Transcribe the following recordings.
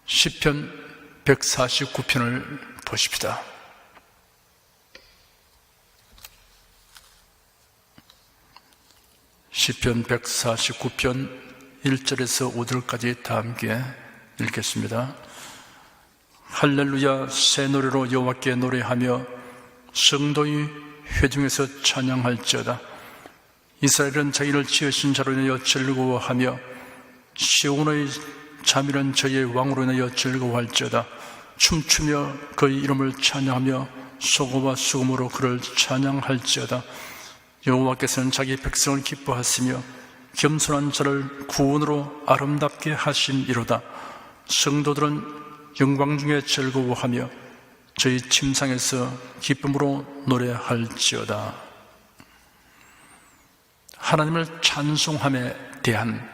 시편 149편을 보십시다. 시편 149편 1절에서 5절까지 다 함께 읽겠습니다. 할렐루야, 새 노래로 여호와께 노래하며 성도의 회중에서 찬양할지어다. 이스라엘은 자기를 지으신 자로 인하여 즐거워하며 시온의 자밀한 저의 왕으로 인하여 즐거워할지어다. 춤추며 그의 이름을 찬양하며 소고와 수금으로 그를 찬양할지어다. 여호와께서는 자기 백성을 기뻐하시며 겸손한 자를 구원으로 아름답게 하심이로다. 성도들은 영광 중에 즐거워하며 저희 침상에서 기쁨으로 노래할지어다. 하나님을 찬송함에 대한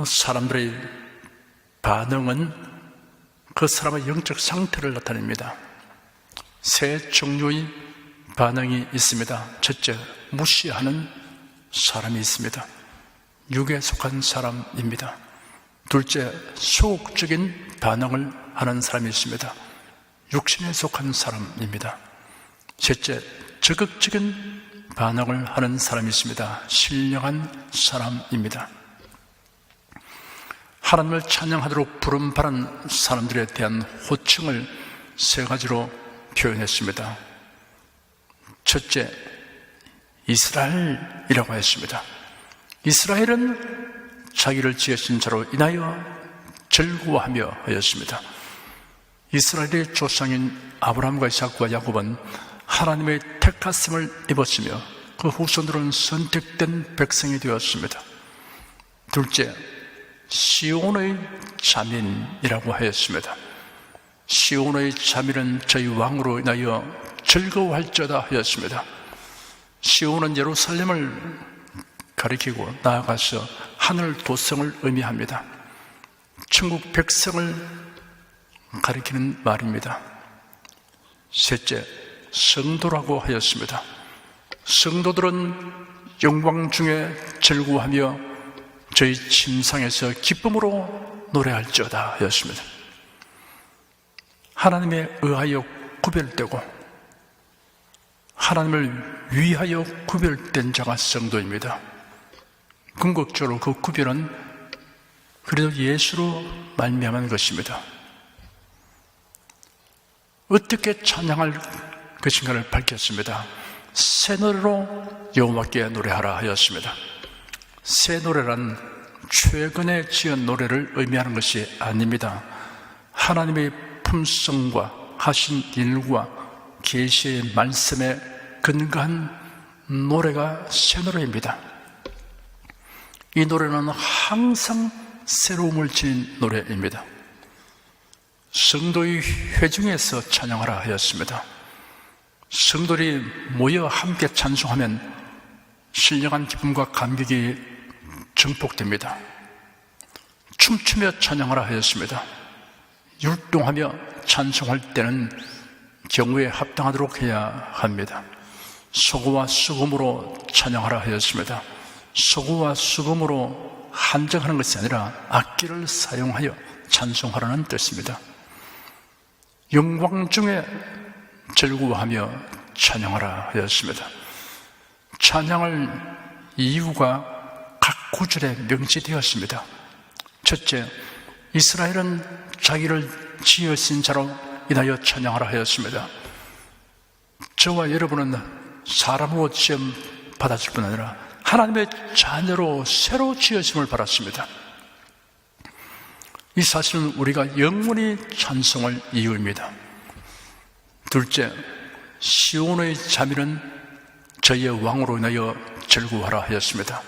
사람들의 반응은 그 사람의 영적 상태를 나타냅니다. 세 종류의 반응이 있습니다. 첫째, 무시하는 사람이 있습니다. 육에 속한 사람입니다. 둘째, 소극적인 반응을 하는 사람이 있습니다. 육신에 속한 사람입니다. 셋째, 적극적인 반응을 하는 사람이 있습니다. 신령한 사람입니다. 하나님을 찬양하도록 부름받은 사람들에 대한 호칭을 세 가지로 표현했습니다. 첫째, 이스라엘이라고 했습니다. 이스라엘은 자기를 지으신 자로 인하여 즐거워하며 하였습니다. 이스라엘의 조상인 아브라함과 이삭과 야곱은 하나님의 택하심을 입었으며 그 후손들은 선택된 백성이 되었습니다. 둘째, 시온의 자민이라고 하였습니다. 시온의 자민은 저희 왕으로 인하여 즐거워할지어다 하였습니다. 시온은 예루살렘을 가리키고 나아가서 하늘 도성을 의미합니다. 천국 백성을 가리키는 말입니다. 셋째, 성도라고 하였습니다. 성도들은 영광 중에 즐거워하며 저희 침상에서 기쁨으로 노래할지어다 하였습니다. 하나님에 의하여 구별되고 하나님을 위하여 구별된 자가 성도입니다. 궁극적으로 그 구별은 그래도 예수로 말미암은 것입니다. 어떻게 찬양할 것인가를 밝혔습니다. 새 노래로 여호와께 노래하라 하였습니다. 새 노래란 최근에 지은 노래를 의미하는 것이 아닙니다. 하나님의 품성과 하신 일과 계시의 말씀에 근거한 노래가 새 노래입니다. 이 노래는 항상 새로움을 지닌 노래입니다. 성도의 회중에서 찬양하라 하였습니다. 성도들이 모여 함께 찬송하면 신령한 기쁨과 감격이 증폭됩니다. 춤추며 찬양하라 하였습니다. 율동하며 찬송할 때는 경우에 합당하도록 해야 합니다. 소고와 수금으로 찬양하라 하였습니다. 소고와 수금으로 한정하는 것이 아니라 악기를 사용하여 찬송하라는 뜻입니다. 영광 중에 즐거워하며 찬양하라 하였습니다. 찬양할 이유가 각 구절에 명시되었습니다. 첫째, 이스라엘은 자기를 지으신 자로 인하여 찬양하라 하였습니다. 저와 여러분은 사람으로 지음 받았을 뿐 아니라 하나님의 자녀로 새로 지으심을 받았습니다. 이 사실은 우리가 영원히 찬송할 이유입니다. 둘째, 시온의 자밀은 저희의 왕으로 인하여 즐거워하라 하였습니다.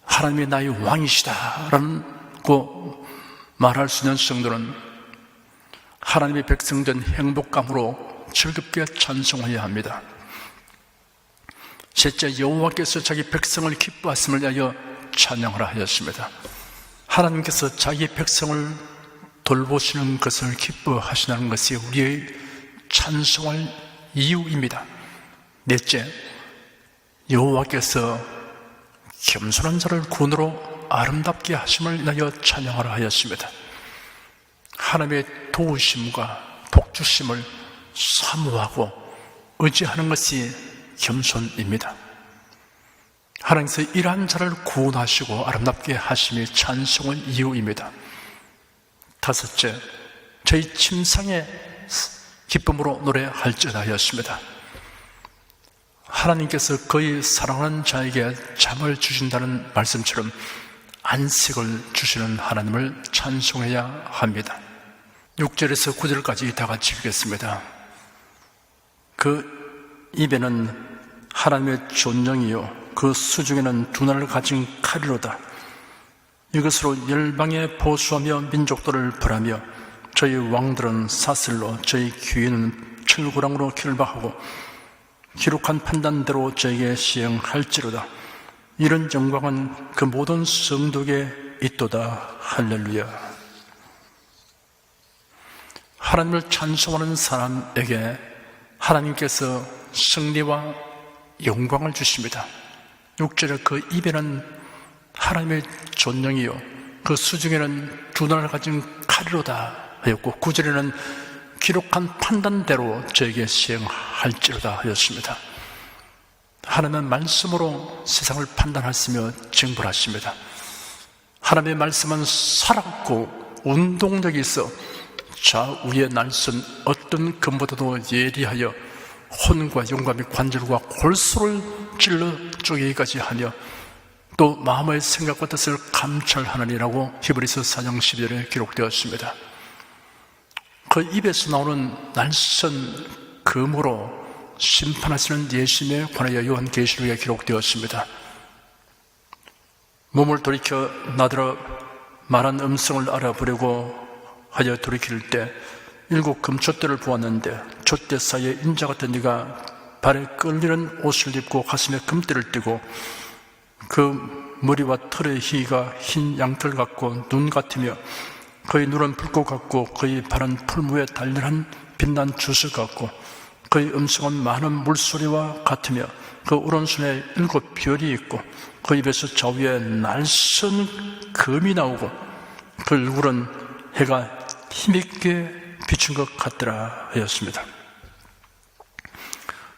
하나님이 나의 왕이시다라고 말할 수 있는 성도는 하나님의 백성된 행복감으로 즐겁게 찬송해야 합니다. 셋째, 여호와께서 자기 백성을 기뻐하심을 위하여 찬양하라 하였습니다. 하나님께서 자기 백성을 돌보시는 것을 기뻐하시는 것이 우리의 찬송할 이유입니다. 넷째, 여호와께서 겸손한 자를 구원으로 아름답게 하심을 인하여 찬양하라 하였습니다. 하나님의 도우심과 복주심을 사모하고 의지하는 것이 겸손입니다. 하나님께서 이러한 자를 구원하시고 아름답게 하심이 찬송의 이유입니다. 다섯째, 저희 침상에 기쁨으로 노래할지어다 하였습니다. 하나님께서 그의 사랑하는 자에게 잠을 주신다는 말씀처럼 안식을 주시는 하나님을 찬송해야 합니다. 6절에서 9절까지 다 같이 읽겠습니다. 그 입에는 하나님의 존령이요 그 수중에는 두날을 가진 칼이로다. 이것으로 열방에 보수하며 민족들을 벌하며 저희 왕들은 사슬로 저희 귀에는 철구랑으로 결박하고 기록한 판단대로 저에게 시행할지로다. 이런 영광은 그 모든 성도에게 있도다. 할렐루야. 하나님을 찬송하는 사람에게 하나님께서 승리와 영광을 주십니다. 6절에 그 입에는 하나님의 존령이요 그 수중에는 두날을 가진 칼이로다 하였고 9절에는 기록한 판단대로 저에게 시행할지로다 하였습니다. 하나님은 말씀으로 세상을 판단하시며 징벌하십니다. 하나님의 말씀은 살았고 운동력이 있어 좌우의 날선 어떤 금보다도 예리하여 혼과 영과 및 관절과 골수를 찔러 쪼개기까지 하며 또 마음의 생각과 뜻을 감찰하느니라고 히브리서 4장 12절에 기록되었습니다. 그 입에서 나오는 날선 금으로 심판하시는 예수님에 관하여 요한계시록에 기록되었습니다. 몸을 돌이켜 나더러 말한 음성을 알아보려고 하여 돌이킬 때 7 금촛대를 보았는데 촛대 사이에 인자 같은 이가 발에 끌리는 옷을 입고 가슴에 금띠를 띠고 그 머리와 털의 희가 흰 양털 같고 눈 같으며 그의 눈은 불꽃 같고 그의 발은 풀무에 달렬한 빛난 주스 같고 그의 음성은 많은 물소리와 같으며 그 오른손에 7 별이 있고 그 입에서 좌우에 날선 금이 나오고 그 얼굴은 해가 힘있게 비춘 것 같더라 하였습니다.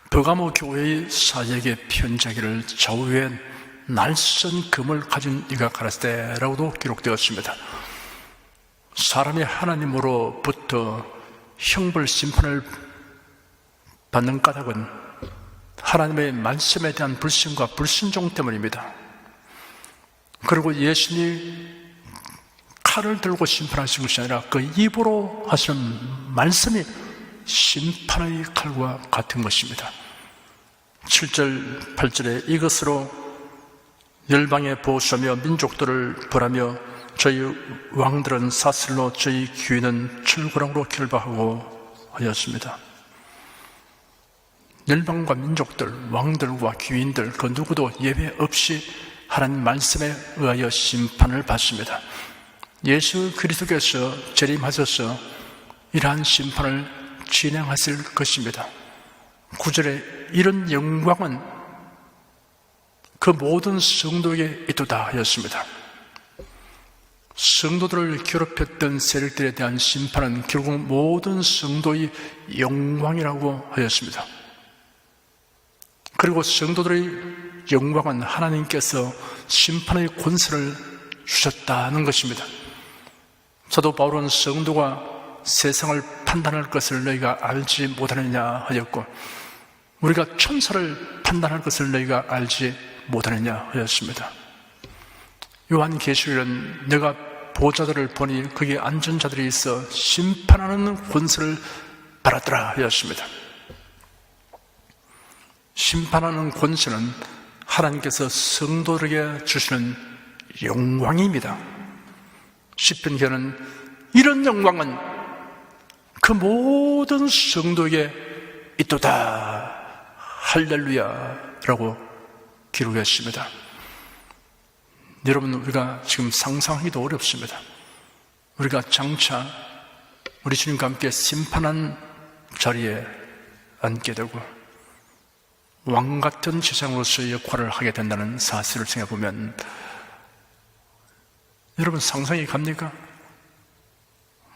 버가모 교회의 사역에 편지하기를 좌우에 날선 금을 가진 이가 가라사대라고도 기록되었습니다. 사람이 하나님으로부터 형벌 심판을 받는 까닭은 하나님의 말씀에 대한 불신과 불순종 때문입니다. 그리고 예수님이 칼을 들고 심판하신 것이 아니라 그 입으로 하시는 말씀이 심판의 칼과 같은 것입니다. 7절 8절에 이것으로 열방에 보수하며 민족들을 벌하며 저희 왕들은 사슬로 저희 귀는 철구랑으로 결박하고 하였습니다. 열방과 민족들, 왕들과 귀인들 그 누구도 예외 없이 하나님 말씀에 의하여 심판을 받습니다. 예수 그리스도께서 재림하셔서 이러한 심판을 진행하실 것입니다. 9절에 이런 영광은 그 모든 성도에게 있도다 하였습니다. 성도들을 괴롭혔던 세력들에 대한 심판은 결국 모든 성도의 영광이라고 하였습니다. 그리고 성도들의 영광은 하나님께서 심판의 권세를 주셨다는 것입니다. 사도 바울은 성도가 세상을 판단할 것을 너희가 알지 못하느냐 하였고 우리가 천사를 판단할 것을 너희가 알지 못하느냐 하였습니다. 요한계시록은 내가 보좌들을 보니 거기에 앉은 자들이 있어 심판하는 권세를 받았더라 하였습니다. 심판하는 권세는 하나님께서 성도들에게 주시는 영광입니다. 시편기에는 이런 영광은 그 모든 성도에게 있도다 할렐루야 라고 기록했습니다. 여러분, 우리가 지금 상상하기도 어렵습니다. 우리가 장차 우리 주님과 함께 심판한 자리에 앉게 되고 왕같은 제사장으로서의 역할을 하게 된다는 사실을 생각해보면 여러분 상상이 갑니까?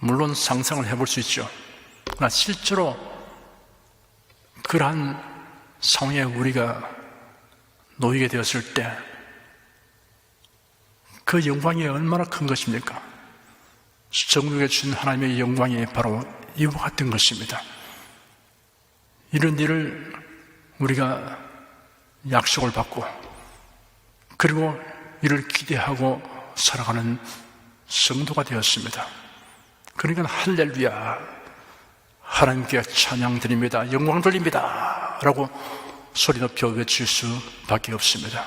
물론 상상을 해볼 수 있죠. 그러나 실제로 그러한 상황에 우리가 놓이게 되었을 때 그 영광이 얼마나 큰 것입니까? 정국에 주신 하나님의 영광이 바로 이와 같은 것입니다. 이런 일을 우리가 약속을 받고 그리고 이를 기대하고 살아가는 성도가 되었습니다. 그러니까 할렐루야, 하나님께 찬양 드립니다, 영광 돌립니다 라고 소리 높여 외칠 수밖에 없습니다.